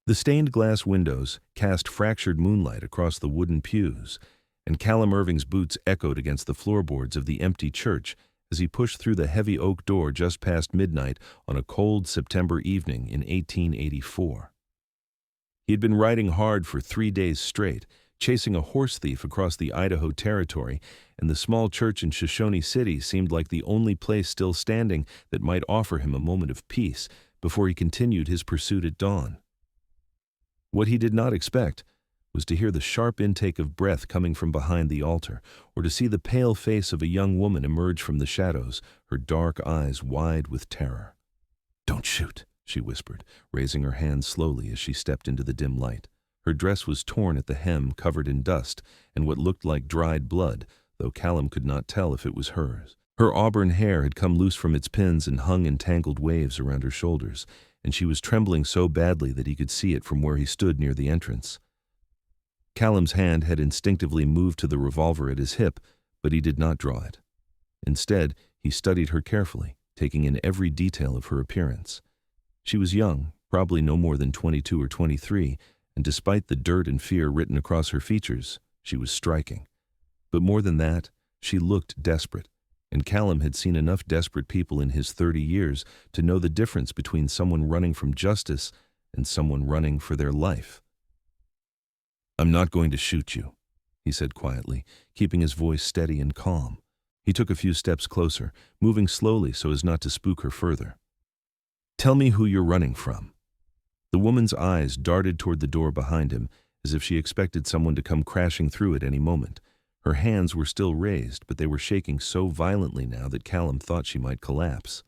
The stained glass windows cast fractured moonlight across the wooden pews, and Callum Irving's boots echoed against the floorboards of the empty church as he pushed through the heavy oak door just past midnight on a cold September evening in 1884. He had been riding hard for 3 days straight, chasing a horse thief across the Idaho territory, and the small church in Shoshone City seemed like the only place still standing that might offer him a moment of peace before he continued his pursuit at dawn. What he did not expect was to hear the sharp intake of breath coming from behind the altar, or to see the pale face of a young woman emerge from the shadows, her dark eyes wide with terror. "Don't shoot," she whispered, raising her hand slowly as she stepped into the dim light. Her dress was torn at the hem, covered in dust, and what looked like dried blood, though Callum could not tell if it was hers. Her auburn hair had come loose from its pins and hung in tangled waves around her shoulders, and she was trembling so badly that he could see it from where he stood near the entrance. Callum's hand had instinctively moved to the revolver at his hip, but he did not draw it. Instead, he studied her carefully, taking in every detail of her appearance. She was young, probably no more than 22 or 23, and despite the dirt and fear written across her features, she was striking. But more than that, she looked desperate, and Callum had seen enough desperate people in his 30 years to know the difference between someone running from justice and someone running for their life. "I'm not going to shoot you," he said quietly, keeping his voice steady and calm. He took a few steps closer, moving slowly so as not to spook her further. "Tell me who you're running from." The woman's eyes darted toward the door behind him, as if she expected someone to come crashing through at any moment. Her hands were still raised, but they were shaking so violently now that Callum thought she might collapse.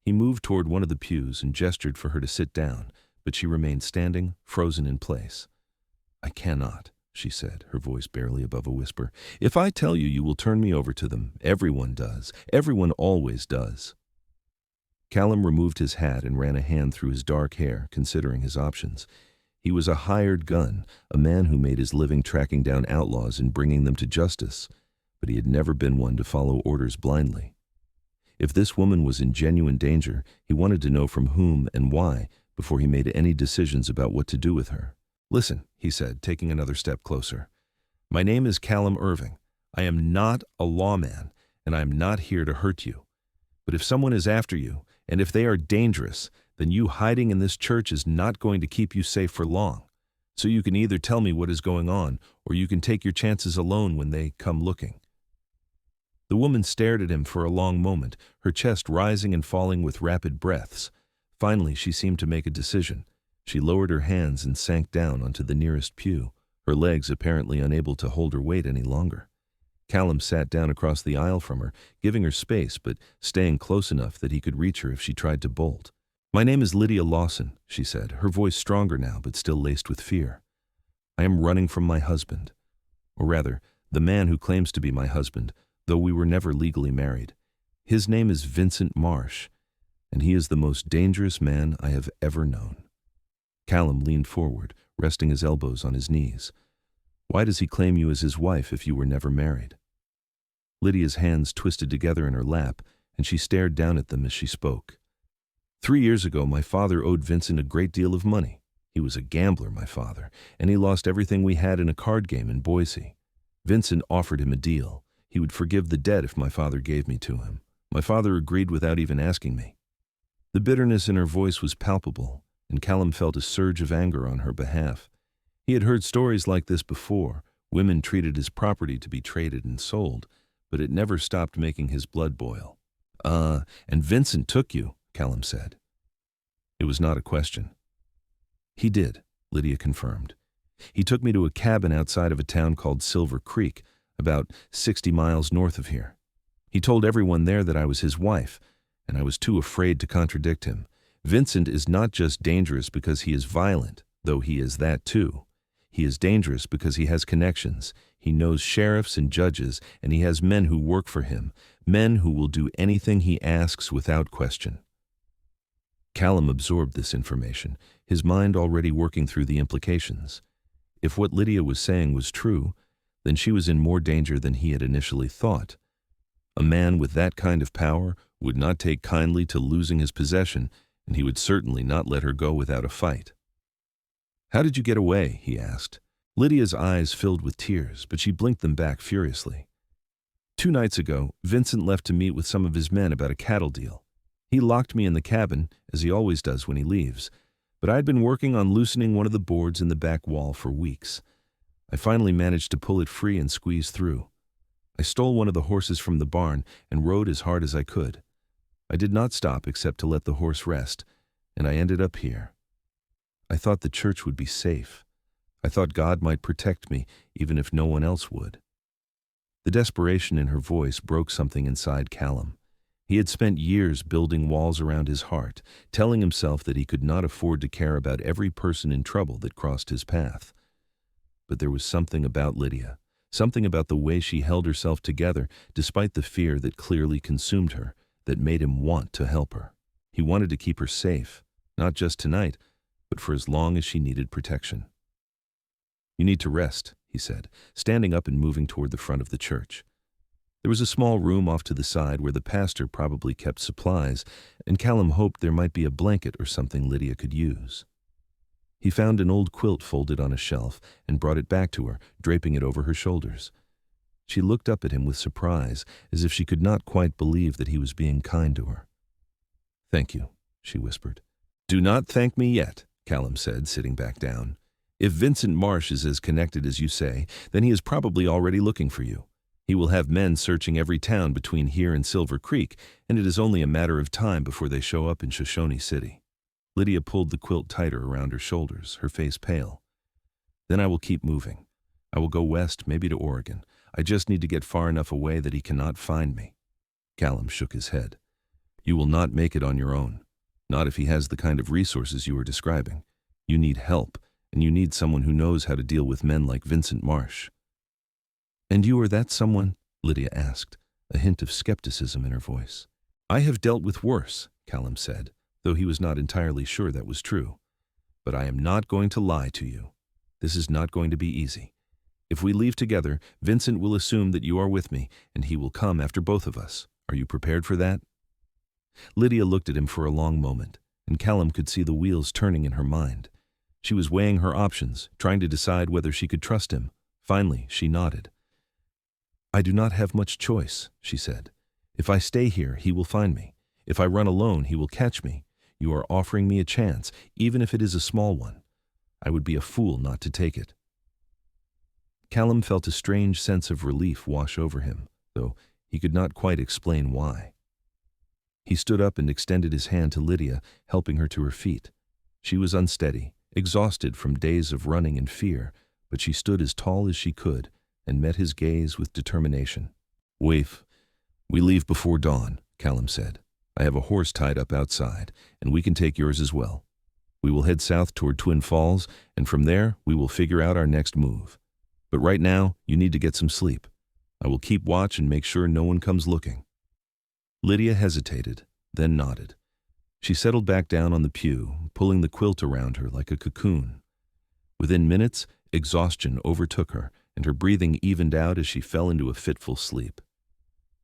He moved toward one of the pews and gestured for her to sit down, but she remained standing, frozen in place. "I cannot," she said, her voice barely above a whisper. "If I tell you, you will turn me over to them. Everyone does. Everyone always does." Callum removed his hat and ran a hand through his dark hair, considering his options. He was a hired gun, a man who made his living tracking down outlaws and bringing them to justice, but he had never been one to follow orders blindly. If this woman was in genuine danger, he wanted to know from whom and why before he made any decisions about what to do with her. "Listen," he said, taking another step closer. "My name is Callum Irving. I am not a lawman, and I am not here to hurt you. But if someone is after you, and if they are dangerous, then you hiding in this church is not going to keep you safe for long. So you can either tell me what is going on, or you can take your chances alone when they come looking." The woman stared at him for a long moment, her chest rising and falling with rapid breaths. Finally, she seemed to make a decision. She lowered her hands and sank down onto the nearest pew, her legs apparently unable to hold her weight any longer. Callum sat down across the aisle from her, giving her space but staying close enough that he could reach her if she tried to bolt. "My name is Lydia Lawson," she said, her voice stronger now but still laced with fear. "I am running from my husband. Or rather, the man who claims to be my husband, though we were never legally married. His name is Vincent Marsh, and he is the most dangerous man I have ever known." Callum leaned forward, resting his elbows on his knees. "Why does he claim you as his wife if you were never married?" Lydia's hands twisted together in her lap, and she stared down at them as she spoke. 3 years ago, my father owed Vincent a great deal of money. He was a gambler, my father, and he lost everything we had in a card game in Boise. Vincent offered him a deal. He would forgive the debt if my father gave me to him. My father agreed without even asking me." The bitterness in her voice was palpable, and Callum felt a surge of anger on her behalf. He had heard stories like this before, women treated as property to be traded and sold, but it never stopped making his blood boil. And Vincent took you," Callum said. It was not a question. "He did," Lydia confirmed. "He took me to a cabin outside of a town called Silver Creek, about 60 miles north of here. He told everyone there that I was his wife, and I was too afraid to contradict him. Vincent is not just dangerous because he is violent, though he is that too. He is dangerous because he has connections. He knows sheriffs and judges, and he has men who work for him, men who will do anything he asks without question." Callum absorbed this information, his mind already working through the implications. If what Lydia was saying was true, then she was in more danger than he had initially thought. A man with that kind of power would not take kindly to losing his possession, and he would certainly not let her go without a fight. "How did you get away?" he asked. Lydia's eyes filled with tears, but she blinked them back furiously. 2 nights ago, Vincent left to meet with some of his men about a cattle deal. He locked me in the cabin, as he always does when he leaves, but I had been working on loosening one of the boards in the back wall for weeks. I finally managed to pull it free and squeeze through. I stole one of the horses from the barn and rode as hard as I could. I did not stop except to let the horse rest, and I ended up here. I thought the church would be safe. I thought God might protect me, even if no one else would. The desperation in her voice broke something inside Callum. He had spent years building walls around his heart, telling himself that he could not afford to care about every person in trouble that crossed his path. But there was something about Lydia, something about the way she held herself together, despite the fear that clearly consumed her, that made him want to help her. He wanted to keep her safe, not just tonight, but for as long as she needed protection. "You need to rest," he said, standing up and moving toward the front of the church. There was a small room off to the side where the pastor probably kept supplies, and Callum hoped there might be a blanket or something Lydia could use. He found an old quilt folded on a shelf and brought it back to her, draping it over her shoulders. She looked up at him with surprise, as if she could not quite believe that he was being kind to her. "Thank you," she whispered. "Do not thank me yet," Callum said, sitting back down. "If Vincent Marsh is as connected as you say, then he is probably already looking for you. He will have men searching every town between here and Silver Creek, and it is only a matter of time before they show up in Shoshone City." Lydia pulled the quilt tighter around her shoulders, her face pale. "Then I will keep moving. I will go west, maybe to Oregon. I just need to get far enough away that he cannot find me." Callum shook his head. "You will not make it on your own. Not if he has the kind of resources you are describing. You need help, and you need someone who knows how to deal with men like Vincent Marsh." "And you are that someone?" Lydia asked, a hint of skepticism in her voice. "I have dealt with worse," Callum said, though he was not entirely sure that was true. "But I am not going to lie to you. This is not going to be easy. If we leave together, Vincent will assume that you are with me, and he will come after both of us. Are you prepared for that?" Lydia looked at him for a long moment, and Callum could see the wheels turning in her mind. She was weighing her options, trying to decide whether she could trust him. Finally, she nodded. "I do not have much choice," she said. "If I stay here, he will find me. If I run alone, he will catch me. You are offering me a chance, even if it is a small one. I would be a fool not to take it." Callum felt a strange sense of relief wash over him, though he could not quite explain why. He stood up and extended his hand to Lydia, helping her to her feet. She was unsteady, exhausted from days of running and fear, but she stood as tall as she could and met his gaze with determination. We leave before dawn," Callum said. "I have a horse tied up outside, and we can take yours as well. We will head south toward Twin Falls, and from there we will figure out our next move. But right now, you need to get some sleep. I will keep watch and make sure no one comes looking." Lydia hesitated, then nodded. She settled back down on the pew, pulling the quilt around her like a cocoon. Within minutes, exhaustion overtook her, and her breathing evened out as she fell into a fitful sleep.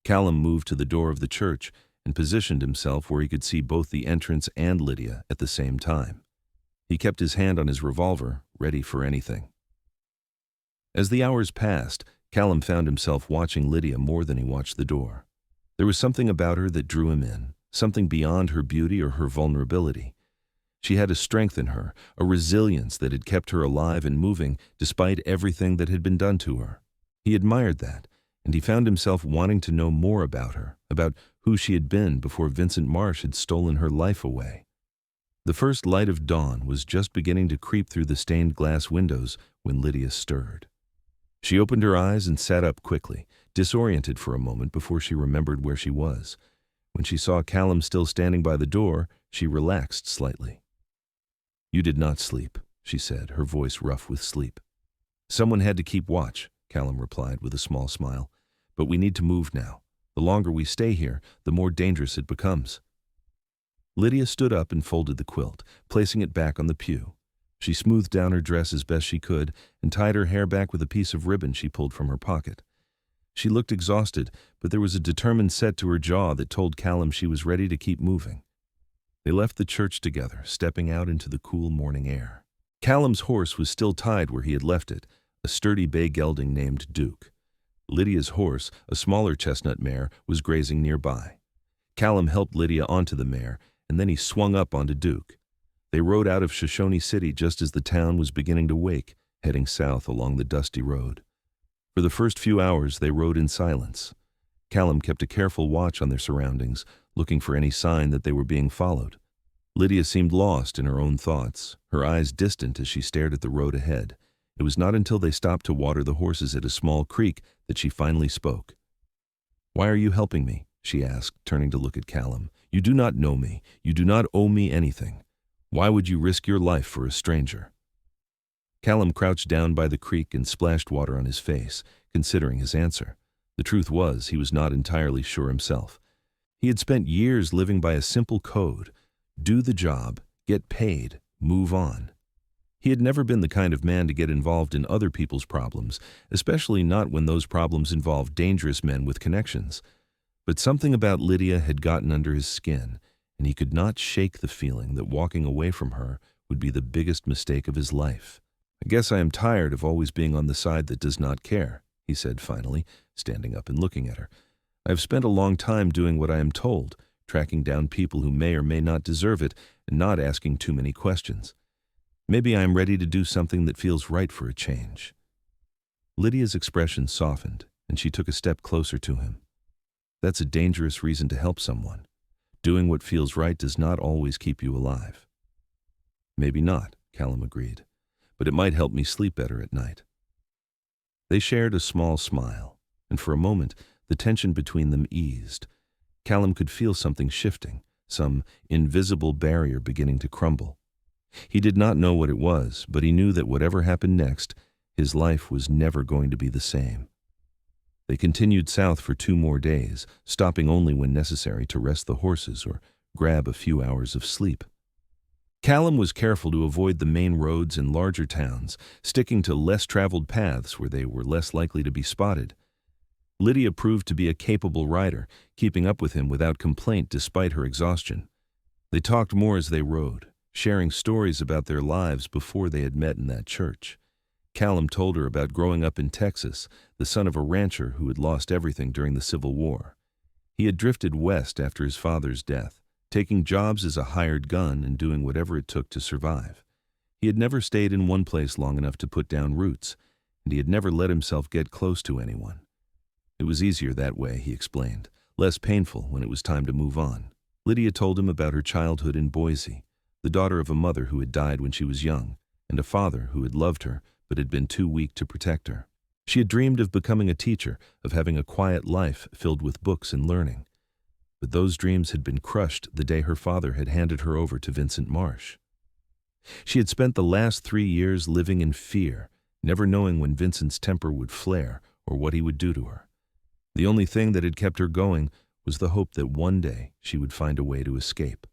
Callum moved to the door of the church and positioned himself where he could see both the entrance and Lydia at the same time. He kept his hand on his revolver, ready for anything. As the hours passed, Callum found himself watching Lydia more than he watched the door. There was something about her that drew him in, something beyond her beauty or her vulnerability. She had a strength in her, a resilience that had kept her alive and moving despite everything that had been done to her. He admired that, and he found himself wanting to know more about her, about who she had been before Vincent Marsh had stolen her life away. The first light of dawn was just beginning to creep through the stained glass windows when Lydia stirred. She opened her eyes and sat up quickly, disoriented for a moment before she remembered where she was. When she saw Callum still standing by the door, she relaxed slightly. "You did not sleep," she said, her voice rough with sleep. "Someone had to keep watch," Callum replied with a small smile. "But we need to move now. The longer we stay here, the more dangerous it becomes." Lydia stood up and folded the quilt, placing it back on the pew. She smoothed down her dress as best she could and tied her hair back with a piece of ribbon she pulled from her pocket. She looked exhausted, but there was a determined set to her jaw that told Callum she was ready to keep moving. They left the church together, stepping out into the cool morning air. Callum's horse was still tied where he had left it, a sturdy bay gelding named Duke. Lydia's horse, a smaller chestnut mare, was grazing nearby. Callum helped Lydia onto the mare, and then he swung up onto Duke. They rode out of Shoshone City just as the town was beginning to wake, heading south along the dusty road. For the first few hours, they rode in silence. Callum kept a careful watch on their surroundings, looking for any sign that they were being followed. Lydia seemed lost in her own thoughts, her eyes distant as she stared at the road ahead. It was not until they stopped to water the horses at a small creek that she finally spoke. "Why are you helping me?" she asked, turning to look at Callum. "You do not know me. You do not owe me anything. Why would you risk your life for a stranger?" Callum crouched down by the creek and splashed water on his face, considering his answer. The truth was, he was not entirely sure himself. He had spent years living by a simple code: do the job, get paid, move on. He had never been the kind of man to get involved in other people's problems, especially not when those problems involved dangerous men with connections. But something about Lydia had gotten under his skin, and he could not shake the feeling that walking away from her would be the biggest mistake of his life. "I guess I am tired of always being on the side that does not care," he said finally, standing up and looking at her. "I have spent a long time doing what I am told, tracking down people who may or may not deserve it, and not asking too many questions. Maybe I am ready to do something that feels right for a change." Lydia's expression softened, and she took a step closer to him. "That's a dangerous reason to help someone. Doing what feels right does not always keep you alive." "Maybe not," Callum agreed, "but it might help me sleep better at night." They shared a small smile, and for a moment the tension between them eased. Callum could feel something shifting, some invisible barrier beginning to crumble. He did not know what it was, but he knew that whatever happened next, his life was never going to be the same. They continued south for 2 more days, stopping only when necessary to rest the horses or grab a few hours of sleep. Callum was careful to avoid the main roads in larger towns, sticking to less traveled paths where they were less likely to be spotted. Lydia proved to be a capable rider, keeping up with him without complaint despite her exhaustion. They talked more as they rode, sharing stories about their lives before they had met in that church. Callum told her about growing up in Texas, the son of a rancher who had lost everything during the Civil War. He had drifted west after his father's death, taking jobs as a hired gun and doing whatever it took to survive. He had never stayed in one place long enough to put down roots, and he had never let himself get close to anyone. It was easier that way, he explained, less painful when it was time to move on. Lydia told him about her childhood in Boise, the daughter of a mother who had died when she was young, and a father who had loved her but had been too weak to protect her. She had dreamed of becoming a teacher, of having a quiet life filled with books and learning. But those dreams had been crushed the day her father had handed her over to Vincent Marsh. She had spent the last 3 years living in fear, never knowing when Vincent's temper would flare or what he would do to her. The only thing that had kept her going was the hope that one day she would find a way to escape.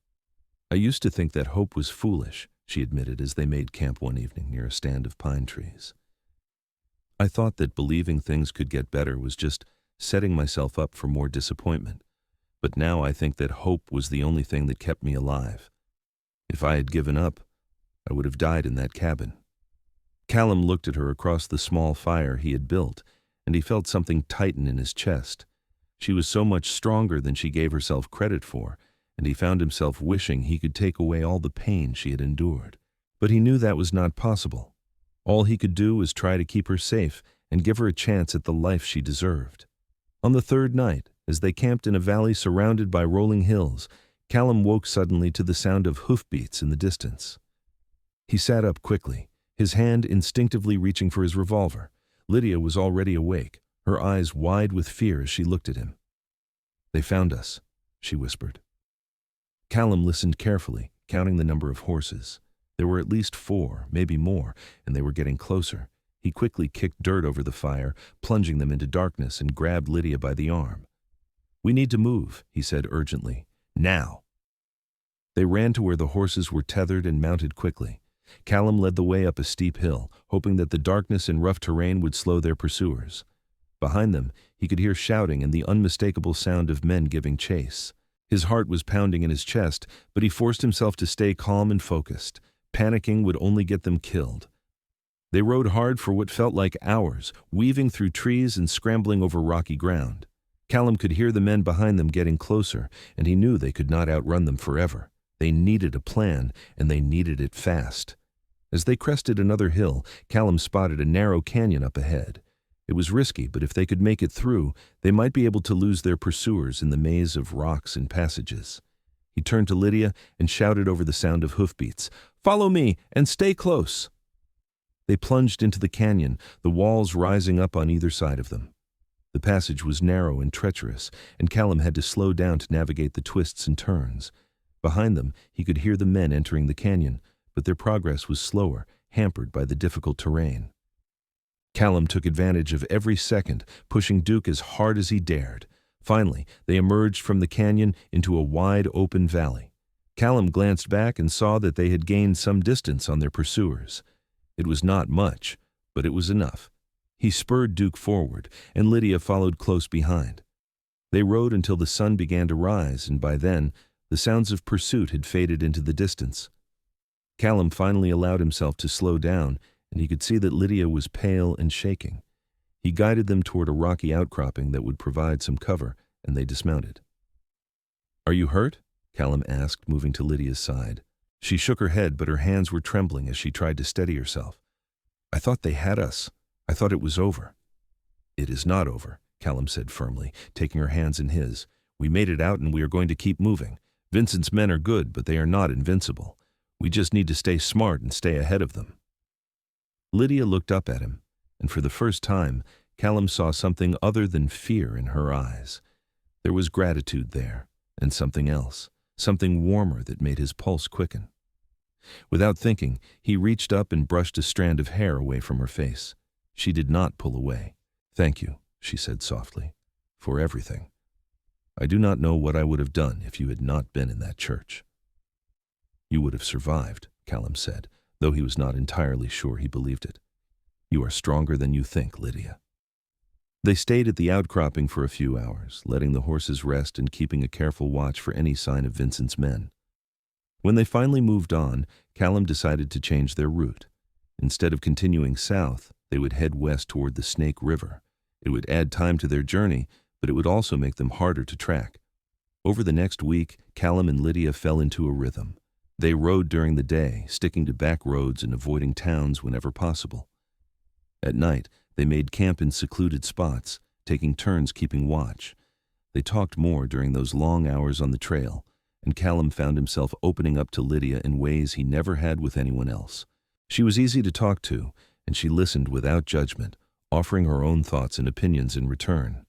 "I used to think that hope was foolish," she admitted as they made camp one evening near a stand of pine trees. "I thought that believing things could get better was just setting myself up for more disappointment. But now I think that hope was the only thing that kept me alive. If I had given up, I would have died in that cabin." Callum looked at her across the small fire he had built, and he felt something tighten in his chest. She was so much stronger than she gave herself credit for, and he found himself wishing he could take away all the pain she had endured. But he knew that was not possible. All he could do was try to keep her safe and give her a chance at the life she deserved. On the 3rd night, as they camped in a valley surrounded by rolling hills, Callum woke suddenly to the sound of hoofbeats in the distance. He sat up quickly, his hand instinctively reaching for his revolver. Lydia was already awake, her eyes wide with fear as she looked at him. "They found us," she whispered. Callum listened carefully, counting the number of horses. There were at least 4, maybe more, and they were getting closer. He quickly kicked dirt over the fire, plunging them into darkness, and grabbed Lydia by the arm. "We need to move," he said urgently. "Now!" They ran to where the horses were tethered and mounted quickly. Callum led the way up a steep hill, hoping that the darkness and rough terrain would slow their pursuers. Behind them, he could hear shouting and the unmistakable sound of men giving chase. His heart was pounding in his chest, but he forced himself to stay calm and focused. Panicking would only get them killed. They rode hard for what felt like hours, weaving through trees and scrambling over rocky ground. Callum could hear the men behind them getting closer, and he knew they could not outrun them forever. They needed a plan, and they needed it fast. As they crested another hill, Callum spotted a narrow canyon up ahead. It was risky, but if they could make it through, they might be able to lose their pursuers in the maze of rocks and passages. He turned to Lydia and shouted over the sound of hoofbeats, "Follow me, and stay close!" They plunged into the canyon, the walls rising up on either side of them. The passage was narrow and treacherous, and Callum had to slow down to navigate the twists and turns. Behind them, he could hear the men entering the canyon, but their progress was slower, hampered by the difficult terrain. Callum took advantage of every second, pushing Duke as hard as he dared. Finally, they emerged from the canyon into a wide open valley. Callum glanced back and saw that they had gained some distance on their pursuers. It was not much, but it was enough. He spurred Duke forward, and Lydia followed close behind. They rode until the sun began to rise, and by then, the sounds of pursuit had faded into the distance. Callum finally allowed himself to slow down, and he could see that Lydia was pale and shaking. He guided them toward a rocky outcropping that would provide some cover, and they dismounted. "Are you hurt?" Callum asked, moving to Lydia's side. She shook her head, but her hands were trembling as she tried to steady herself. "I thought they had us. I thought it was over." "It is not over," Callum said firmly, taking her hands in his. "We made it out and we are going to keep moving. Vincent's men are good, but they are not invincible. We just need to stay smart and stay ahead of them." Lydia looked up at him, and for the first time, Callum saw something other than fear in her eyes. There was gratitude there, and something else, something warmer that made his pulse quicken. Without thinking, he reached up and brushed a strand of hair away from her face. She did not pull away. "Thank you," she said softly, "for everything. I do not know what I would have done if you had not been in that church." "You would have survived," Callum said, though he was not entirely sure he believed it. "You are stronger than you think, Lydia." They stayed at the outcropping for a few hours, letting the horses rest and keeping a careful watch for any sign of Vincent's men. When they finally moved on, Callum decided to change their route. Instead of continuing south, they would head west toward the Snake River. It would add time to their journey, but it would also make them harder to track. Over the next week, Callum and Lydia fell into a rhythm. They rode during the day, sticking to back roads and avoiding towns whenever possible. At night, they made camp in secluded spots, taking turns keeping watch. They talked more during those long hours on the trail, and Callum found himself opening up to Lydia in ways he never had with anyone else. She was easy to talk to, and she listened without judgment, offering her own thoughts and opinions in return.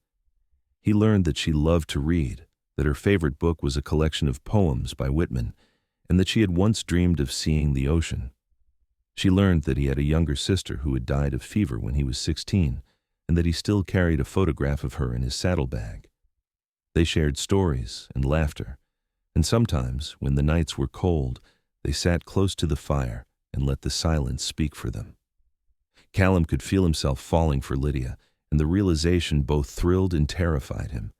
He learned that she loved to read, that her favorite book was a collection of poems by Whitman, and that she had once dreamed of seeing the ocean. She learned that he had a younger sister who had died of fever when he was 16, and that he still carried a photograph of her in his saddlebag. They shared stories and laughter, and sometimes, when the nights were cold, they sat close to the fire and let the silence speak for them. Callum could feel himself falling for Lydia, and the realization both thrilled and terrified him.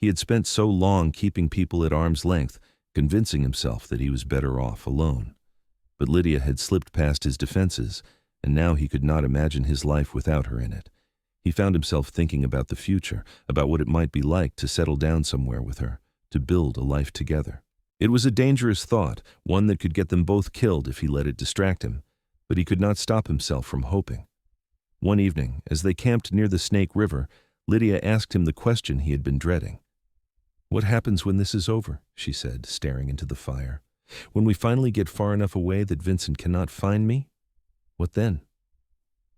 He had spent so long keeping people at arm's length, convincing himself that he was better off alone. But Lydia had slipped past his defenses, and now he could not imagine his life without her in it. He found himself thinking about the future, about what it might be like to settle down somewhere with her, to build a life together. It was a dangerous thought, one that could get them both killed if he let it distract him, but he could not stop himself from hoping. One evening, as they camped near the Snake River, Lydia asked him the question he had been dreading. "What happens when this is over?" she said, staring into the fire. "When we finally get far enough away that Vincent cannot find me? What then?"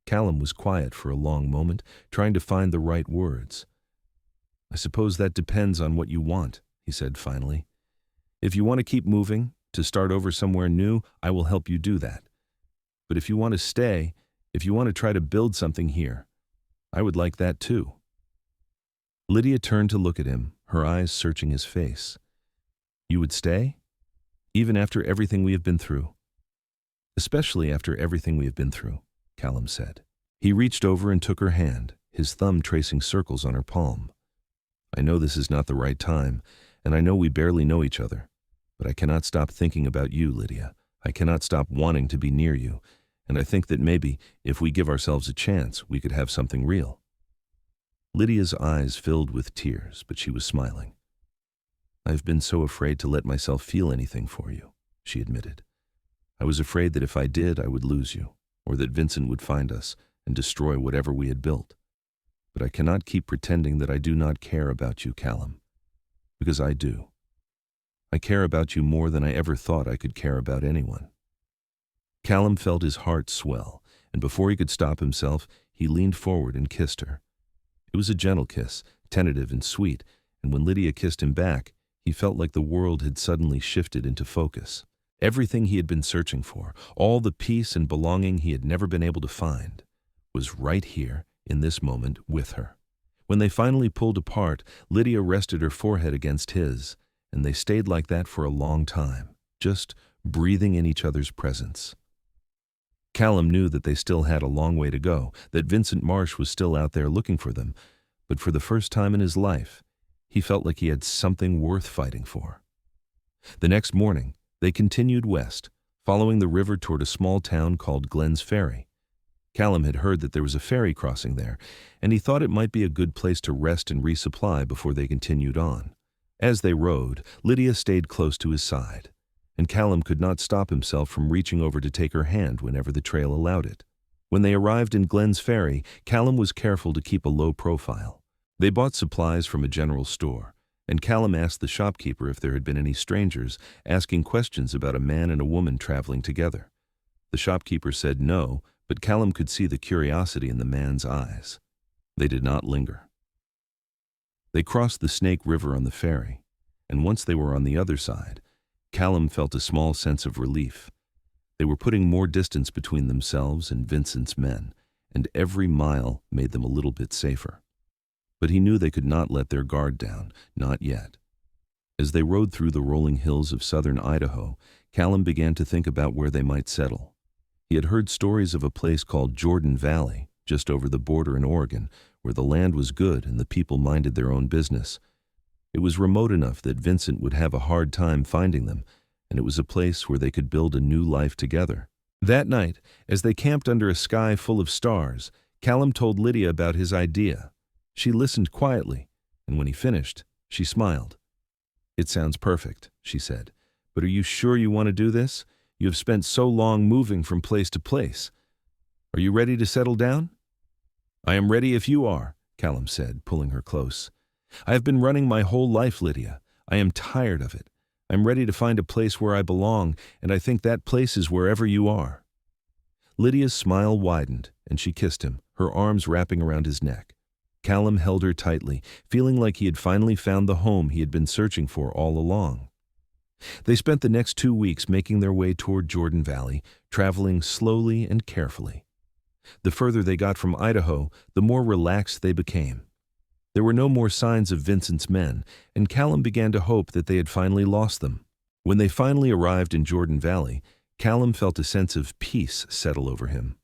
Callum was quiet for a long moment, trying to find the right words. "I suppose that depends on what you want," he said finally. "If you want to keep moving, to start over somewhere new, I will help you do that. But if you want to stay, if you want to try to build something here, I would like that too." Lydia turned to look at him, her eyes searching his face. "You would stay? Even after everything we have been through?" "Especially after everything we have been through," Callum said. He reached over and took her hand, his thumb tracing circles on her palm. "I know this is not the right time, and I know we barely know each other, but I cannot stop thinking about you, Lydia. I cannot stop wanting to be near you, and I think that maybe, if we give ourselves a chance, we could have something real." Lydia's eyes filled with tears, but she was smiling. "I've been so afraid to let myself feel anything for you," she admitted. "I was afraid that if I did, I would lose you, or that Vincent would find us and destroy whatever we had built. But I cannot keep pretending that I do not care about you, Callum, because I do. I care about you more than I ever thought I could care about anyone." Callum felt his heart swell, and before he could stop himself, he leaned forward and kissed her. It was a gentle kiss, tentative and sweet, and when Lydia kissed him back, he felt like the world had suddenly shifted into focus. Everything he had been searching for, all the peace and belonging he had never been able to find, was right here, in this moment, with her. When they finally pulled apart, Lydia rested her forehead against his, and they stayed like that for a long time, just breathing in each other's presence. Callum knew that they still had a long way to go, that Vincent Marsh was still out there looking for them, but for the first time in his life, he felt like he had something worth fighting for. The next morning, they continued west, following the river toward a small town called Glenn's Ferry. Callum had heard that there was a ferry crossing there, and he thought it might be a good place to rest and resupply before they continued on. As they rode, Lydia stayed close to his side, and Callum could not stop himself from reaching over to take her hand whenever the trail allowed it. When they arrived in Glenn's Ferry, Callum was careful to keep a low profile. They bought supplies from a general store, and Callum asked the shopkeeper if there had been any strangers, asking questions about a man and a woman traveling together. The shopkeeper said no, but Callum could see the curiosity in the man's eyes. They did not linger. They crossed the Snake River on the ferry, and once they were on the other side, Callum felt a small sense of relief. They were putting more distance between themselves and Vincent's men, and every mile made them a little bit safer. But he knew they could not let their guard down, not yet. As they rode through the rolling hills of southern Idaho, Callum began to think about where they might settle. He had heard stories of a place called Jordan Valley, just over the border in Oregon, where the land was good and the people minded their own business. It was remote enough that Vincent would have a hard time finding them, and it was a place where they could build a new life together. That night, as they camped under a sky full of stars, Callum told Lydia about his idea. She listened quietly, and when he finished, she smiled. "It sounds perfect," she said, "but are you sure you want to do this? You have spent so long moving from place to place. Are you ready to settle down?" "I am ready if you are," Callum said, pulling her close. "I have been running my whole life, Lydia. I am tired of it. I'm ready to find a place where I belong, and I think that place is wherever you are." Lydia's smile widened, and she kissed him, her arms wrapping around his neck. Callum held her tightly, feeling like he had finally found the home he had been searching for all along. They spent the next 2 weeks making their way toward Jordan Valley, traveling slowly and carefully. The further they got from Idaho, the more relaxed they became. There were no more signs of Vincent's men, and Callum began to hope that they had finally lost them. When they finally arrived in Jordan Valley, Callum felt a sense of peace settle over him.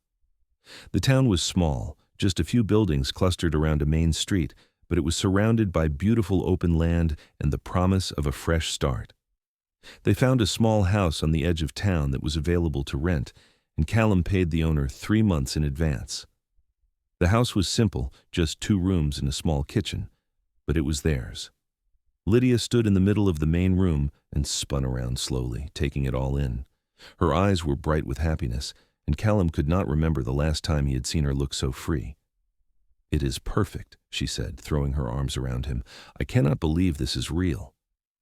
The town was small, just a few buildings clustered around a main street, but it was surrounded by beautiful open land and the promise of a fresh start. They found a small house on the edge of town that was available to rent, and Callum paid the owner 3 months in advance. The house was simple, just 2 rooms and a small kitchen, but it was theirs. Lydia stood in the middle of the main room and spun around slowly, taking it all in. Her eyes were bright with happiness, and Callum could not remember the last time he had seen her look so free. "It is perfect," she said, throwing her arms around him. "I cannot believe this is real."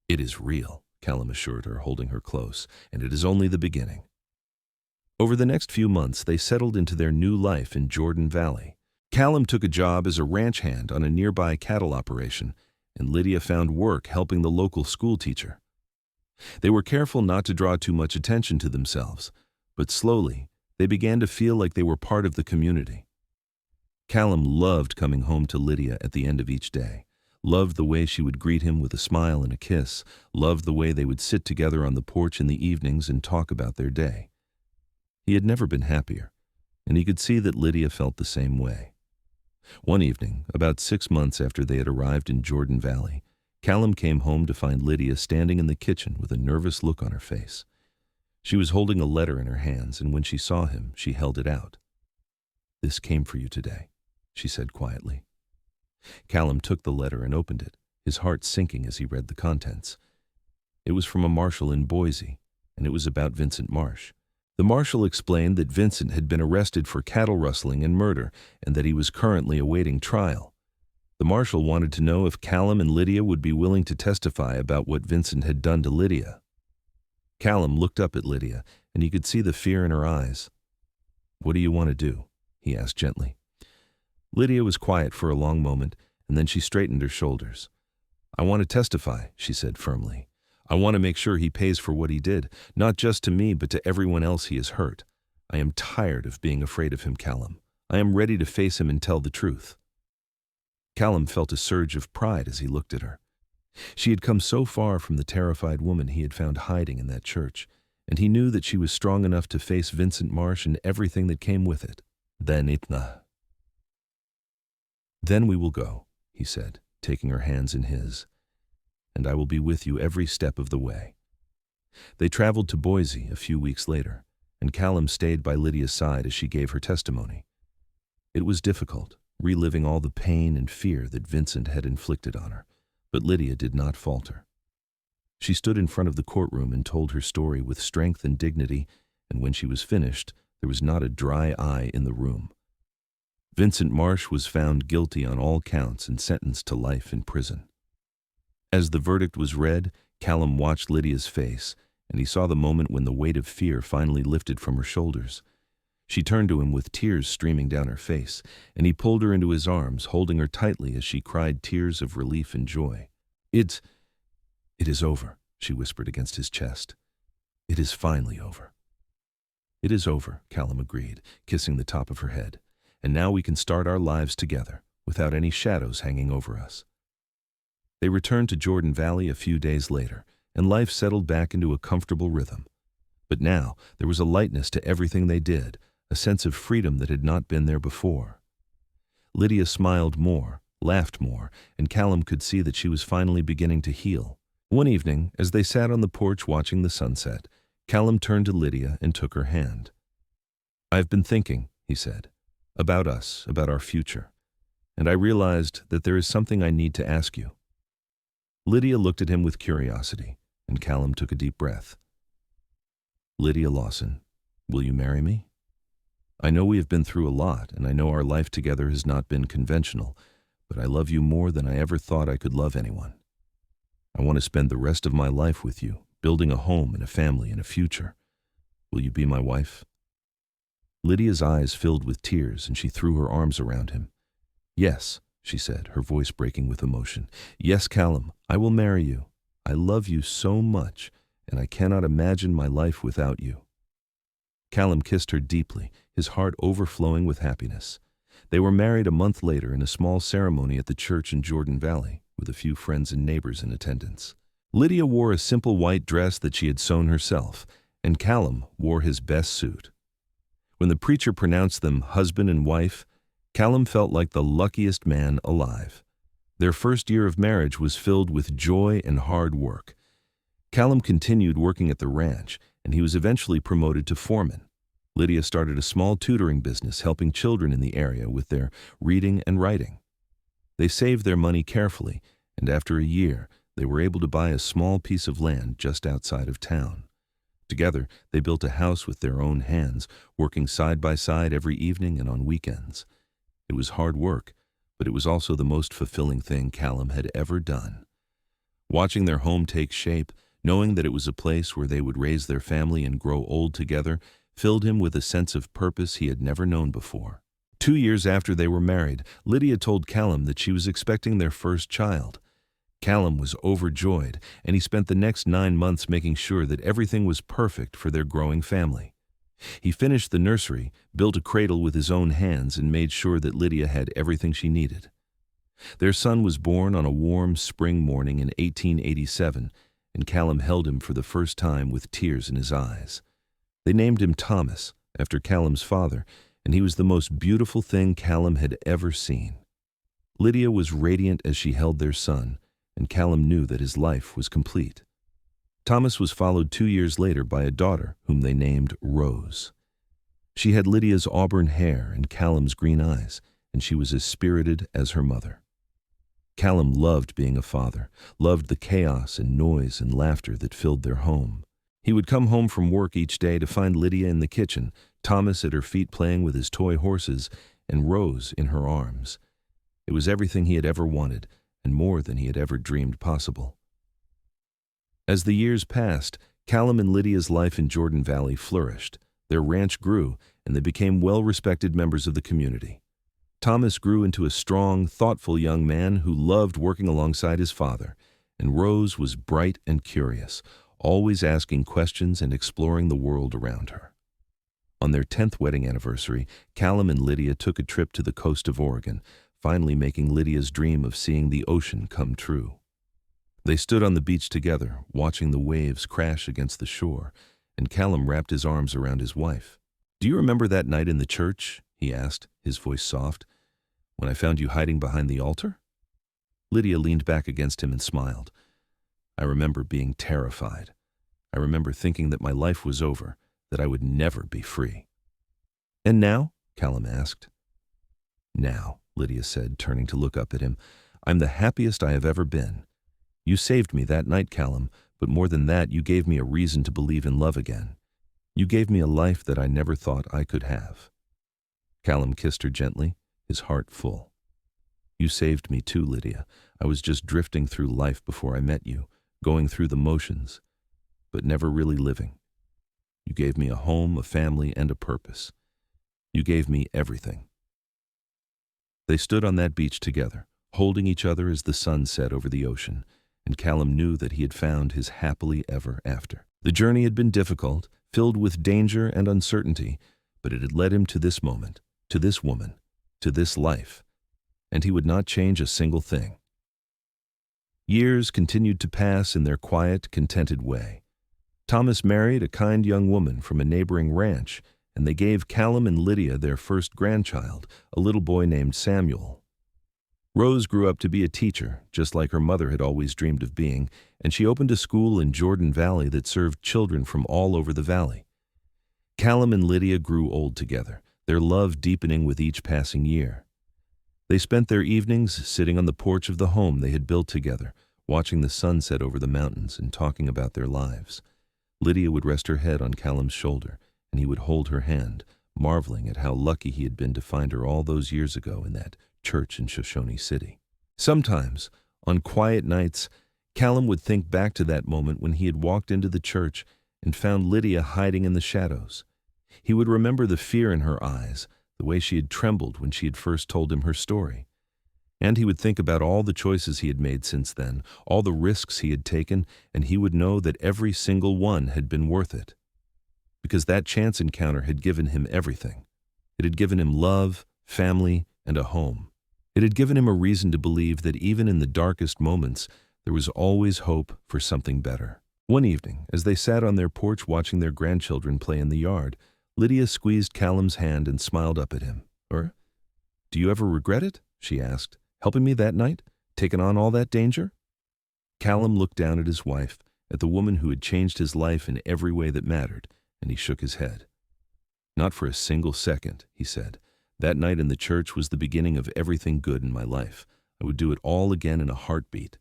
"It is real," Callum assured her, holding her close, "and it is only the beginning." Over the next few months, they settled into their new life in Jordan Valley. Callum took a job as a ranch hand on a nearby cattle operation, and Lydia found work helping the local school teacher. They were careful not to draw too much attention to themselves, but slowly, they began to feel like they were part of the community. Callum loved coming home to Lydia at the end of each day, loved the way she would greet him with a smile and a kiss, loved the way they would sit together on the porch in the evenings and talk about their day. He had never been happier, and he could see that Lydia felt the same way. One evening, about 6 months after they had arrived in Jordan Valley, Callum came home to find Lydia standing in the kitchen with a nervous look on her face. She was holding a letter in her hands, and when she saw him, she held it out. "This came for you today," she said quietly. Callum took the letter and opened it, his heart sinking as he read the contents. It was from a marshal in Boise, and it was about Vincent Marsh. The marshal explained that Vincent had been arrested for cattle rustling and murder, and that he was currently awaiting trial. The marshal wanted to know if Callum and Lydia would be willing to testify about what Vincent had done to Lydia. Callum looked up at Lydia, and he could see the fear in her eyes. "What do you want to do?" he asked gently. Lydia was quiet for a long moment, and then she straightened her shoulders. "I want to testify," she said firmly. "I want to make sure he pays for what he did, not just to me, but to everyone else he has hurt. I am tired of being afraid of him, Callum. I am ready to face him and tell the truth." Callum felt a surge of pride as he looked at her. She had come so far from the terrified woman he had found hiding in that church, and he knew that she was strong enough to face Vincent Marsh and everything that came with it. "Then we will go," he said, taking her hands in his, "and I will be with you every step of the way." They traveled to Boise a few weeks later, and Callum stayed by Lydia's side as she gave her testimony. It was difficult, reliving all the pain and fear that Vincent had inflicted on her, but Lydia did not falter. She stood in front of the courtroom and told her story with strength and dignity, and when she was finished, there was not a dry eye in the room. Vincent Marsh was found guilty on all counts and sentenced to life in prison. As the verdict was read, Callum watched Lydia's face, and he saw the moment when the weight of fear finally lifted from her shoulders. She turned to him with tears streaming down her face, and he pulled her into his arms, holding her tightly as she cried tears of relief and joy. It is over," she whispered against his chest. "It is finally over." "It is over," Callum agreed, kissing the top of her head. "And now we can start our lives together, without any shadows hanging over us." They returned to Jordan Valley a few days later, and life settled back into a comfortable rhythm. But now there was a lightness to everything they did, a sense of freedom that had not been there before. Lydia smiled more, laughed more, and Callum could see that she was finally beginning to heal. One evening, as they sat on the porch watching the sunset, Callum turned to Lydia and took her hand. "I've been thinking," he said, "about us, about our future, and I realized that there is something I need to ask you." Lydia looked at him with curiosity, and Callum took a deep breath. "Lydia Lawson, will you marry me? I know we have been through a lot, and I know our life together has not been conventional, but I love you more than I ever thought I could love anyone. I want to spend the rest of my life with you, building a home and a family and a future. Will you be my wife?" Lydia's eyes filled with tears, and she threw her arms around him. "Yes," she said, her voice breaking with emotion. "Yes, Callum, I will marry you. I love you so much, and I cannot imagine my life without you." Callum kissed her deeply, his heart overflowing with happiness. They were married a month later in a small ceremony at the church in Jordan Valley, with a few friends and neighbors in attendance. Lydia wore a simple white dress that she had sewn herself, and Callum wore his best suit. When the preacher pronounced them husband and wife, Callum felt like the luckiest man alive. Their first year of marriage was filled with joy and hard work. Callum continued working at the ranch, and he was eventually promoted to foreman. Lydia started a small tutoring business helping children in the area with their reading and writing. They saved their money carefully, and after a year, they were able to buy a small piece of land just outside of town. Together, they built a house with their own hands, working side by side every evening and on weekends. It was hard work, but it was also the most fulfilling thing Callum had ever done. Watching their home take shape, knowing that it was a place where they would raise their family and grow old together, filled him with a sense of purpose he had never known before. 2 years after they were married, Lydia told Callum that she was expecting their first child. Callum was overjoyed, and he spent the next 9 months making sure that everything was perfect for their growing family. He finished the nursery, built a cradle with his own hands, and made sure that Lydia had everything she needed. Their son was born on a warm spring morning in 1887, and Callum held him for the first time with tears in his eyes. They named him Thomas, after Callum's father, and he was the most beautiful thing Callum had ever seen. Lydia was radiant as she held their son, and Callum knew that his life was complete. Thomas was followed 2 years later by a daughter whom they named Rose. She had Lydia's auburn hair and Callum's green eyes, and she was as spirited as her mother. Callum loved being a father, loved the chaos and noise and laughter that filled their home. He would come home from work each day to find Lydia in the kitchen, Thomas at her feet playing with his toy horses, and Rose in her arms. It was everything he had ever wanted, and more than he had ever dreamed possible. As the years passed, Callum and Lydia's life in Jordan Valley flourished. Their ranch grew, and they became well-respected members of the community. Thomas grew into a strong, thoughtful young man who loved working alongside his father, and Rose was bright and curious, always asking questions and exploring the world around her. On their 10th wedding anniversary, Callum and Lydia took a trip to the coast of Oregon, finally making Lydia's dream of seeing the ocean come true. They stood on the beach together, watching the waves crash against the shore, and Callum wrapped his arms around his wife. "Do you remember that night in the church?" he asked, his voice soft. "When I found you hiding behind the altar?" Lydia leaned back against him and smiled. "I remember being terrified. I remember thinking that my life was over, that I would never be free." "And now?" Callum asked. "Now," Lydia said, turning to look up at him, "I'm the happiest I have ever been. You saved me that night, Callum, but more than that, you gave me a reason to believe in love again. You gave me a life that I never thought I could have." Callum kissed her gently, his heart full. "You saved me too, Lydia. I was just drifting through life before I met you, going through the motions, but never really living. You gave me a home, a family, and a purpose. You gave me everything." They stood on that beach together, holding each other as the sun set over the ocean, and Callum knew that he had found his happily ever after. The journey had been difficult, filled with danger and uncertainty, but it had led him to this moment, to this woman, to this life, and he would not change a single thing. Years continued to pass in their quiet, contented way. Thomas married a kind young woman from a neighboring ranch, and they gave Callum and Lydia their first grandchild, a little boy named Samuel. Rose grew up to be a teacher, just like her mother had always dreamed of being, and she opened a school in Jordan Valley that served children from all over the valley. Callum and Lydia grew old together, their love deepening with each passing year. They spent their evenings sitting on the porch of the home they had built together, watching the sun set over the mountains and talking about their lives. Lydia would rest her head on Callum's shoulder, and he would hold her hand, marveling at how lucky he had been to find her all those years ago in that church in Shoshone City. Sometimes, on quiet nights, Callum would think back to that moment when he had walked into the church and found Lydia hiding in the shadows. He would remember the fear in her eyes, the way she had trembled when she had first told him her story. And he would think about all the choices he had made since then, all the risks he had taken, and he would know that every single one had been worth it. Because that chance encounter had given him everything. It had given him love, family, and a home. It had given him a reason to believe that even in the darkest moments, there was always hope for something better. One evening, as they sat on their porch watching their grandchildren play in the yard, Lydia squeezed Callum's hand and smiled up at him. "Do you ever regret it?" she asked. "Helping me that night? Taking on all that danger?" Callum looked down at his wife, at the woman who had changed his life in every way that mattered, and he shook his head. "Not for a single second," he said. "That night in the church was the beginning of everything good in my life. I would do it all again in a heartbeat."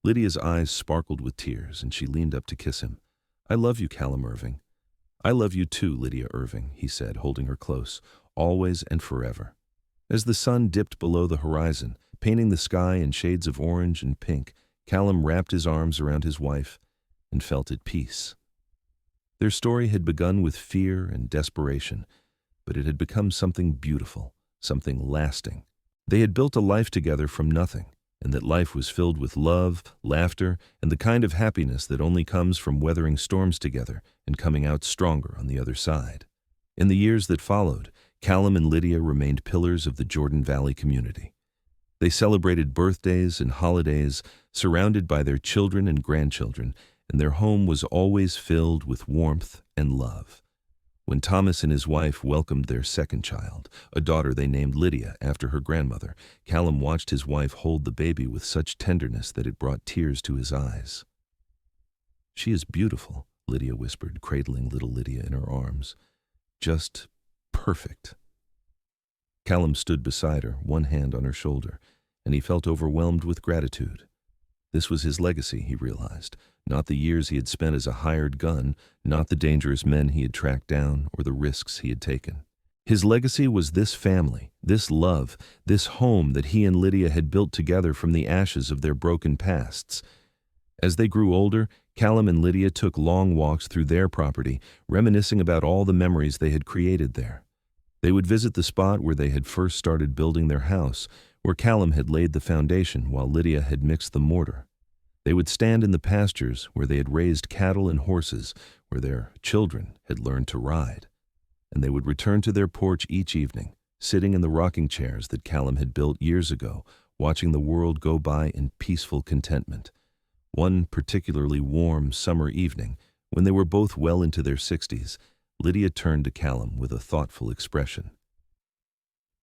Lydia's eyes sparkled with tears, and she leaned up to kiss him. "I love you, Callum Irving." "I love you too, Lydia Irving," he said, holding her close, "always and forever." As the sun dipped below the horizon, painting the sky in shades of orange and pink, Callum wrapped his arms around his wife and felt at peace. Their story had begun with fear and desperation, but it had become something beautiful, something lasting. They had built a life together from nothing, and that life was filled with love, laughter, and the kind of happiness that only comes from weathering storms together and coming out stronger on the other side. In the years that followed, Callum and Lydia remained pillars of the Jordan Valley community. They celebrated birthdays and holidays, surrounded by their children and grandchildren, and their home was always filled with warmth and love. When Thomas and his wife welcomed their second child, a daughter they named Lydia after her grandmother, Callum watched his wife hold the baby with such tenderness that it brought tears to his eyes. She is beautiful, Lydia whispered, cradling little Lydia in her arms. Just perfect. Callum stood beside her, one hand on her shoulder, and he felt overwhelmed with gratitude. This was his legacy, he realized, not the years he had spent as a hired gun, not the dangerous men he had tracked down, or the risks he had taken. His legacy was this family, this love, this home that he and Lydia had built together from the ashes of their broken pasts. As they grew older, Callum and Lydia took long walks through their property, reminiscing about all the memories they had created there. They would visit the spot where they had first started building their house, where Callum had laid the foundation while Lydia had mixed the mortar. They would stand in the pastures where they had raised cattle and horses, where their children had learned to ride. And they would return to their porch each evening, sitting in the rocking chairs that Callum had built years ago, watching the world go by in peaceful contentment. One particularly warm summer evening, when they were both well into their 60s, Lydia turned to Callum with a thoughtful expression.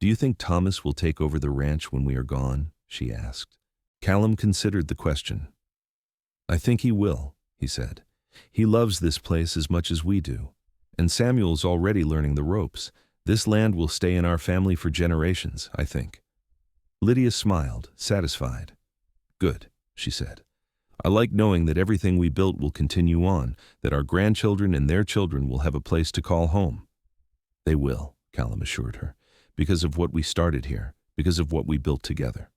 "Do you think Thomas will take over the ranch when we are gone?" she asked. Callum considered the question. "I think he will," he said. "He loves this place as much as we do. And Samuel's already learning the ropes. This land will stay in our family for generations, I think." Lydia smiled, satisfied. "Good," she said. "I like knowing that everything we built will continue on, that our grandchildren and their children will have a place to call home." "They will," Callum assured her, "because of what we started here, because of what we built together."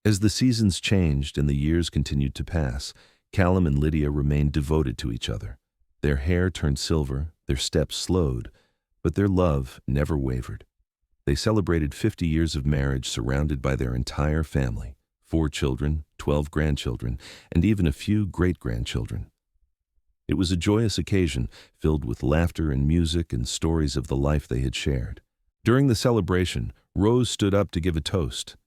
As the seasons changed and the years continued to pass, Callum and Lydia remained devoted to each other. Their hair turned silver, their steps slowed, but their love never wavered. They celebrated 50 years of marriage surrounded by their entire family, 4 children, 12 grandchildren, and even a few great-grandchildren. It was a joyous occasion filled with laughter and music and stories of the life they had shared. During the celebration, Rose stood up to give a toast.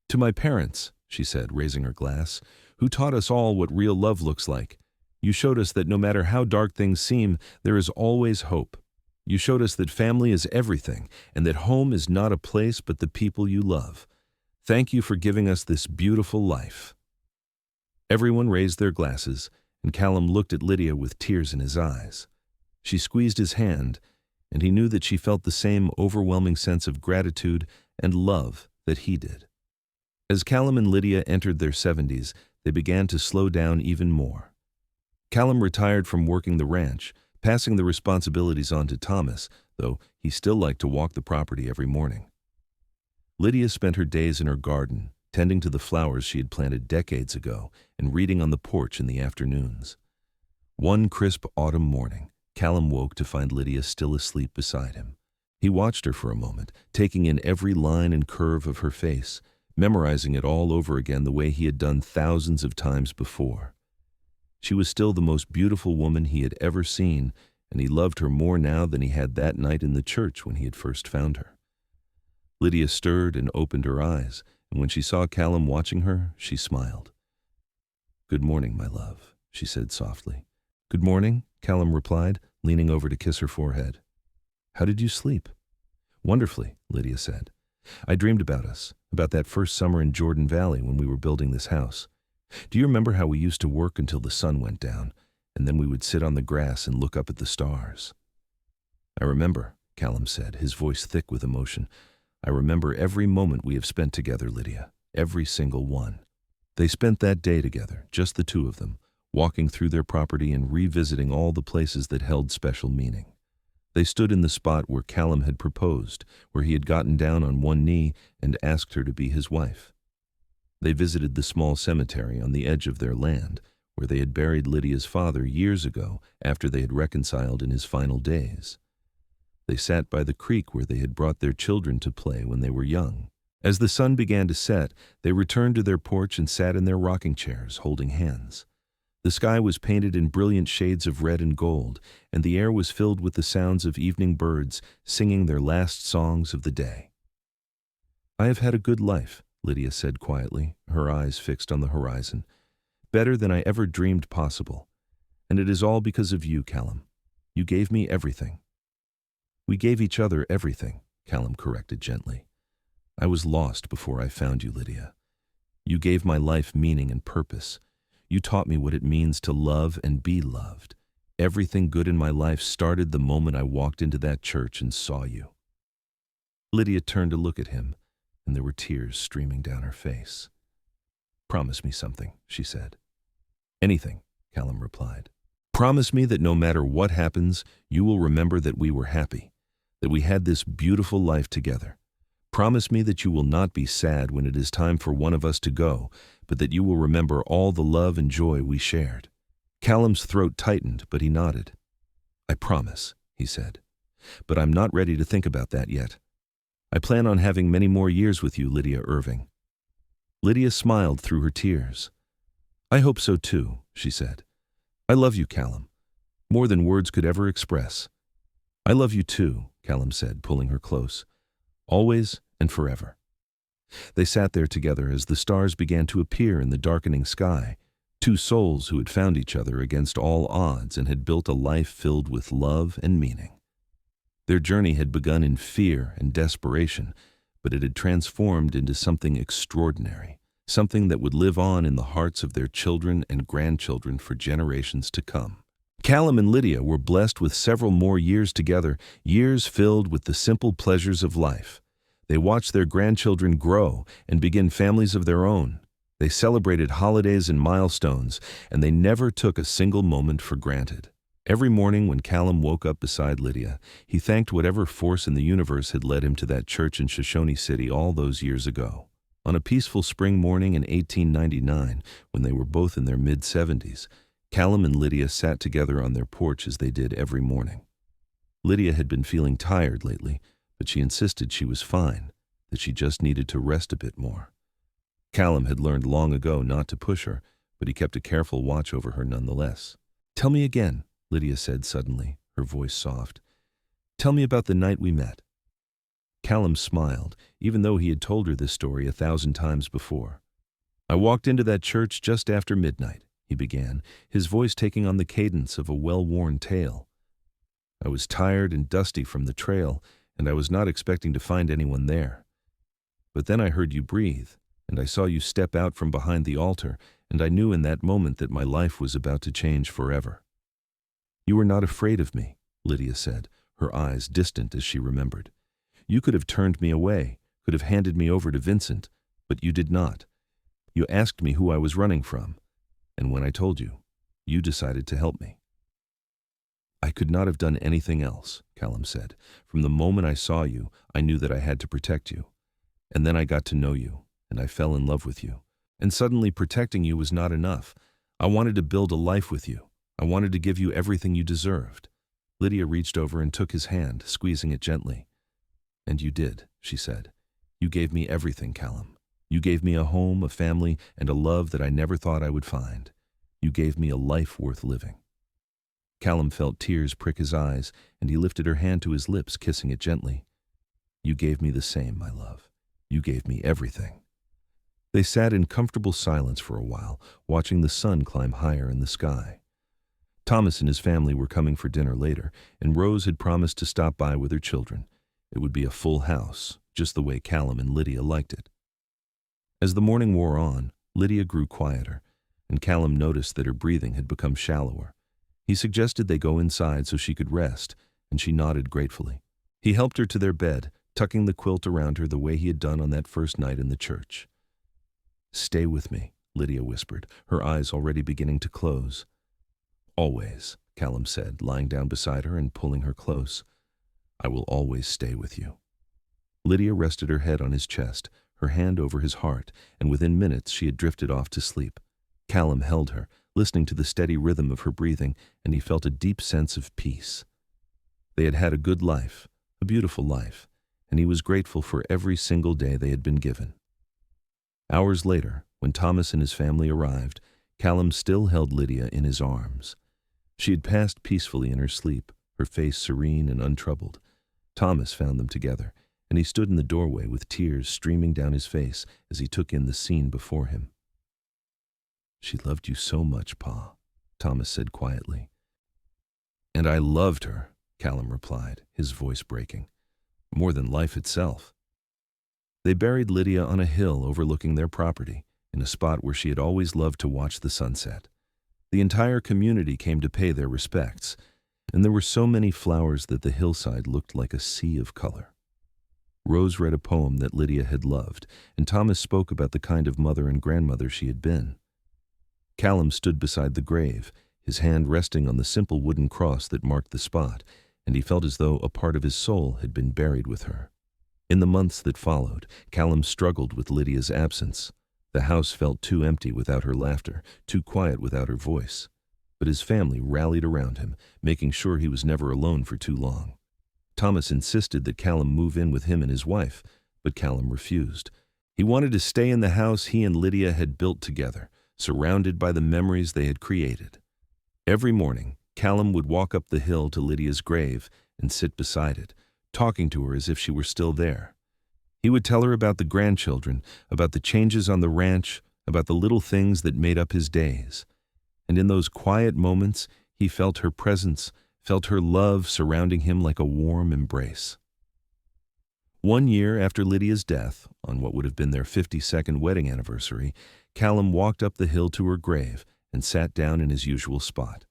"To my parents," she said, raising her glass, "who taught us all what real love looks like. You showed us that no matter how dark things seem, there is always hope. You showed us that family is everything, and that home is not a place but the people you love. Thank you for giving us this beautiful life." Everyone raised their glasses, and Callum looked at Lydia with tears in his eyes. She squeezed his hand, and he knew that she felt the same overwhelming sense of gratitude and love that he did. As Callum and Lydia entered their 70s, they began to slow down even more. Callum retired from working the ranch, passing the responsibilities on to Thomas, though he still liked to walk the property every morning. Lydia spent her days in her garden, tending to the flowers she had planted decades ago and reading on the porch in the afternoons. One crisp autumn morning, Callum woke to find Lydia still asleep beside him. He watched her for a moment, taking in every line and curve of her face, memorizing it all over again the way he had done thousands of times before. She was still the most beautiful woman he had ever seen, and he loved her more now than he had that night in the church when he had first found her. Lydia stirred and opened her eyes, and when she saw Callum watching her, she smiled. "Good morning, my love," she said softly. "Good morning," Callum replied, leaning over to kiss her forehead. "How did you sleep?" "Wonderfully," Lydia said. "I dreamed about us, about that first summer in Jordan Valley when we were building this house. Do you remember how we used to work until the sun went down, and then we would sit on the grass and look up at the stars?" "I remember," Callum said, his voice thick with emotion. "I remember every moment we have spent together, Lydia, every single one." They spent that day together, just the two of them, walking through their property and revisiting all the places that held special meaning. They stood in the spot where Callum had proposed, where he had gotten down on one knee and asked her to be his wife. They visited the small cemetery on the edge of their land, where they had buried Lydia's father years ago after they had reconciled in his final days. They sat by the creek where they had brought their children to play when they were young. As the sun began to set, they returned to their porch and sat in their rocking chairs, holding hands. The sky was painted in brilliant shades of red and gold, and the air was filled with the sounds of evening birds singing their last songs of the day. "I have had a good life," Lydia said quietly, her eyes fixed on the horizon. "Better than I ever dreamed possible. And it is all because of you, Callum. You gave me everything." "We gave each other everything," Callum corrected gently. "I was lost before I found you, Lydia. You gave my life meaning and purpose. You taught me what it means to love and be loved. Everything good in my life started the moment I walked into that church and saw you." Lydia turned to look at him, and there were tears streaming down her face. "Promise me something," she said. "Anything," Callum replied. "Promise me that no matter what happens, you will remember that we were happy, that we had this beautiful life together. Promise me that you will not be sad when it is time for one of us to go, but that you will remember all the love and joy we shared." Callum's throat tightened, but he nodded. "I promise," he said. "But I'm not ready to think about that yet. I plan on having many more years with you, Lydia Irving." Lydia smiled through her tears. "I hope so too," she said. "I love you, Callum, more than words could ever express." "I love you too," Callum said, pulling her close. "Always and forever." They sat there together as the stars began to appear in the darkening sky, two souls who had found each other against all odds and had built a life filled with love and meaning. Their journey had begun in fear and desperation, but it had transformed into something extraordinary, something that would live on in the hearts of their children and grandchildren for generations to come. Callum and Lydia were blessed with several more years together, years filled with the simple pleasures of life. They watched their grandchildren grow and begin families of their own. They celebrated holidays and milestones, and they never took a single moment for granted. Every morning when Callum woke up beside Lydia, he thanked whatever force in the universe had led him to that church in Shoshone City all those years ago. On a peaceful spring morning in 1899, when they were both in their mid-70s, Callum and Lydia sat together on their porch as they did every morning. Lydia had been feeling tired lately, but she insisted she was fine, that she just needed to rest a bit more. Callum had learned long ago not to push her, but he kept a careful watch over her nonetheless. "Tell me again," Lydia said suddenly, her voice soft. "Tell me about the night we met." Callum smiled, even though he had told her this story 1,000 times before. "I walked into that church just after midnight," he began, his voice taking on the cadence of a well-worn tale. "I was tired and dusty from the trail, and I was not expecting to find anyone there. But then I heard you breathe, and I saw you step out from behind the altar, and I knew in that moment that my life was about to change forever." "You were not afraid of me," Lydia said, her eyes distant as she remembered. "You could have turned me away, could have handed me over to Vincent, but you did not. You asked me who I was running from, and when I told you, you decided to help me." "I could not have done anything else," Callum said. "From the moment I saw you, I knew that I had to protect you. And then I got to know you, and I fell in love with you. And suddenly protecting you was not enough. I wanted to build a life with you. I wanted to give you everything you deserved." Lydia reached over and took his hand, squeezing it gently. "And you did," she said. "You gave me everything, Callum. You gave me a home, a family, and a love that I never thought I would find. You gave me a life worth living." Callum felt tears prick his eyes, and he lifted her hand to his lips, kissing it gently. "You gave me the same, my love. You gave me everything." They sat in comfortable silence for a while, watching the sun climb higher in the sky. Thomas and his family were coming for dinner later, and Rose had promised to stop by with her children. It would be a full house, just the way Callum and Lydia liked it. As the morning wore on, Lydia grew quieter, and Callum noticed that her breathing had become shallower. He suggested they go inside so she could rest, and she nodded gratefully. He helped her to their bed, tucking the quilt around her the way he had done on that first night in the church. "Stay with me," Lydia whispered, her eyes already beginning to close. "Always," Callum said, lying down beside her and pulling her close. "I will always stay with you." Lydia rested her head on his chest, her hand over his heart, and within minutes she had drifted off to sleep. Callum held her, listening to the steady rhythm of her breathing, and he felt a deep sense of peace. They had had a good life, a beautiful life, and he was grateful for every single day they had been given. Hours later, when Thomas and his family arrived, Callum still held Lydia in his arms. She had passed peacefully in her sleep, her face serene and untroubled. Thomas found them together, and he stood in the doorway with tears streaming down his face as he took in the scene before him. "She loved you so much, Pa," Thomas said quietly. "And I loved her," Callum replied, his voice breaking. "More than life itself." They buried Lydia on a hill overlooking their property, in a spot where she had always loved to watch the sunset. The entire community came to pay their respects, and there were so many flowers that the hillside looked like a sea of color. Rose read a poem that Lydia had loved, and Thomas spoke about the kind of mother and grandmother she had been. Callum stood beside the grave, his hand resting on the simple wooden cross that marked the spot, and he felt as though a part of his soul had been buried with her. In the months that followed, Callum struggled with Lydia's absence. The house felt too empty without her laughter, too quiet without her voice. But his family rallied around him, making sure he was never alone for too long. Thomas insisted that Callum move in with him and his wife, but Callum refused. He wanted to stay in the house he and Lydia had built together, surrounded by the memories they had created. Every morning, Callum would walk up the hill to Lydia's grave and sit beside it, talking to her as if she were still there. He would tell her about the grandchildren, about the changes on the ranch, about the little things that made up his days. And in those quiet moments, he felt her presence, felt her love surrounding him like a warm embrace. One year after Lydia's death, on what would have been their 52nd wedding anniversary, Callum walked up the hill to her grave and sat down in his usual spot.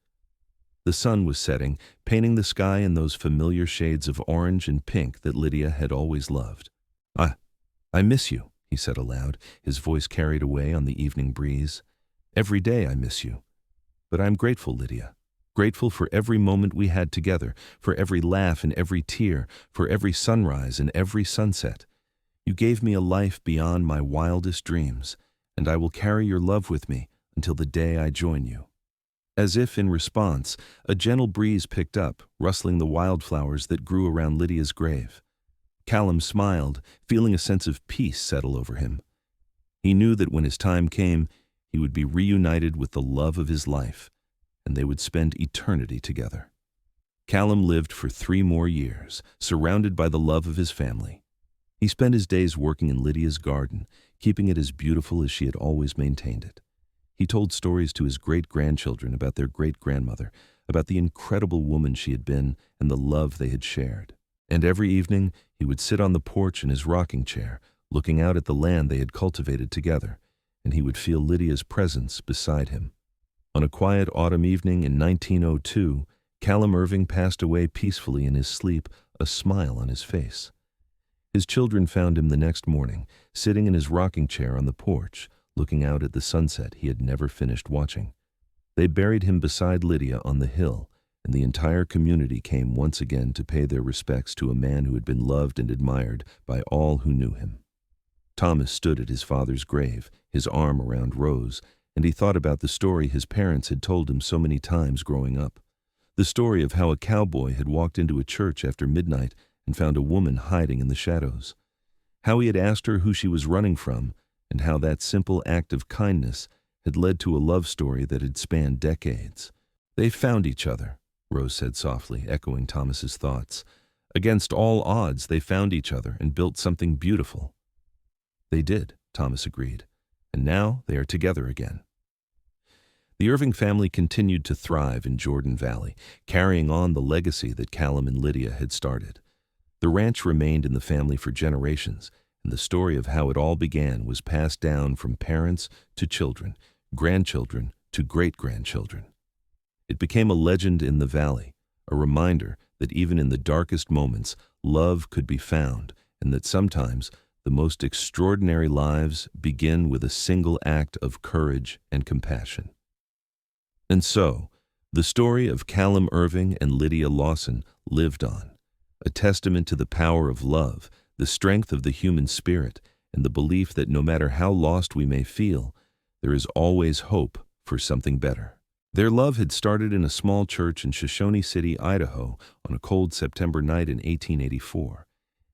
The sun was setting, painting the sky in those familiar shades of orange and pink that Lydia had always loved. I miss you, he said aloud, his voice carried away on the evening breeze. Every day I miss you. But I'm grateful, Lydia. Grateful for every moment we had together, for every laugh and every tear, for every sunrise and every sunset. You gave me a life beyond my wildest dreams, and I will carry your love with me until the day I join you. As if in response, a gentle breeze picked up, rustling the wildflowers that grew around Lydia's grave. Callum smiled, feeling a sense of peace settle over him. He knew that when his time came, he would be reunited with the love of his life, and they would spend eternity together. Callum lived for 3 more years, surrounded by the love of his family. He spent his days working in Lydia's garden, keeping it as beautiful as she had always maintained it. He told stories to his great-grandchildren about their great-grandmother, about the incredible woman she had been and the love they had shared. And every evening, he would sit on the porch in his rocking chair, looking out at the land they had cultivated together, and he would feel Lydia's presence beside him. On a quiet autumn evening in 1902, Callum Irving passed away peacefully in his sleep, a smile on his face. His children found him the next morning, sitting in his rocking chair on the porch, looking out at the sunset he had never finished watching. They buried him beside Lydia on the hill, and the entire community came once again to pay their respects to a man who had been loved and admired by all who knew him. Thomas stood at his father's grave, his arm around Rose, and he thought about the story his parents had told him so many times growing up. The story of how a cowboy had walked into a church after midnight and found a woman hiding in the shadows. How he had asked her who she was running from, and how that simple act of kindness had led to a love story that had spanned decades. They found each other, Rose said softly, echoing Thomas's thoughts. Against all odds, they found each other and built something beautiful. They did, Thomas agreed, and now they are together again. The Irving family continued to thrive in Jordan Valley, carrying on the legacy that Callum and Lydia had started. The ranch remained in the family for generations, and the story of how it all began was passed down from parents to children, grandchildren to great-grandchildren. It became a legend in the valley, a reminder that even in the darkest moments, love could be found, and that sometimes the most extraordinary lives begin with a single act of courage and compassion. And so, the story of Callum Irving and Lydia Lawson lived on, a testament to the power of love, the strength of the human spirit, and the belief that no matter how lost we may feel, there is always hope for something better. Their love had started in a small church in Shoshone City, Idaho, on a cold September night in 1884,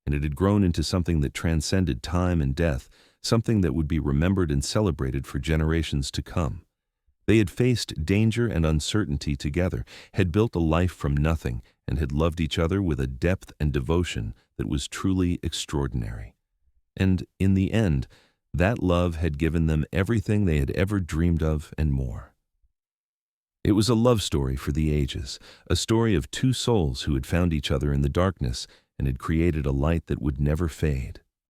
and it had grown into something that transcended time and death, something that would be remembered and celebrated for generations to come. They had faced danger and uncertainty together, had built a life from nothing, and had loved each other with a depth and devotion that was truly extraordinary. And in the end, that love had given them everything they had ever dreamed of and more. It was a love story for the ages, a story of 2 souls who had found each other in the darkness and had created a light that would never fade.